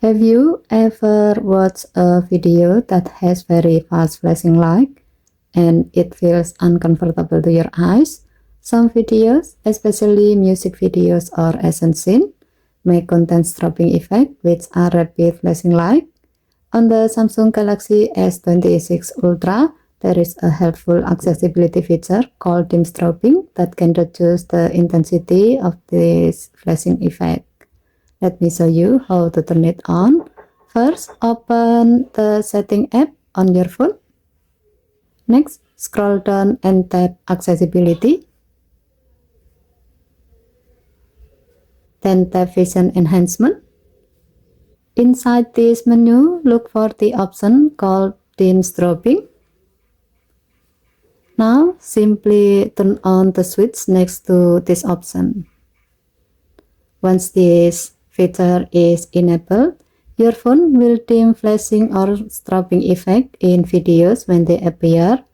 Have you ever watched a video that has very fast flashing light and it feels uncomfortable to your eyes? Some videos, especially music videos or action scene, may contain strobing effect, which are rapid flashing light. On the Samsung Galaxy S26 Ultra, there is a helpful accessibility feature called Dim Strobing that can reduce the intensity of this flashing effect. Let me show you how to turn it on. First, open the setting app on your phone. Next, scroll down and tap accessibility. Then tap vision enhancement. Inside this menu, look for the option called Dim Strobing. Now, simply turn on the switch next to this option. Once this feature is enabled, your phone will dim flashing or strobing effect in videos when they appear.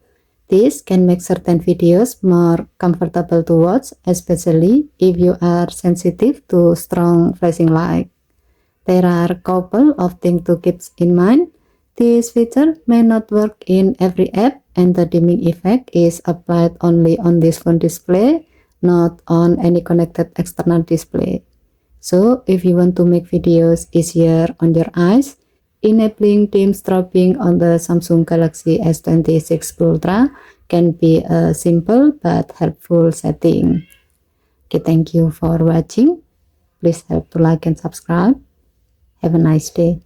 This can make certain videos more comfortable to watch, especially if you are sensitive to strong flashing light. There are a couple of things to keep in mind. This feature may not work in every app, and the dimming effect is applied only on this phone display, not on any connected external display. So, if you want to make videos easier on your eyes, enabling dim strobing on the Samsung Galaxy S26 Ultra can be a simple but helpful setting. Okay, thank you for watching. Please help to like and subscribe. Have a nice day.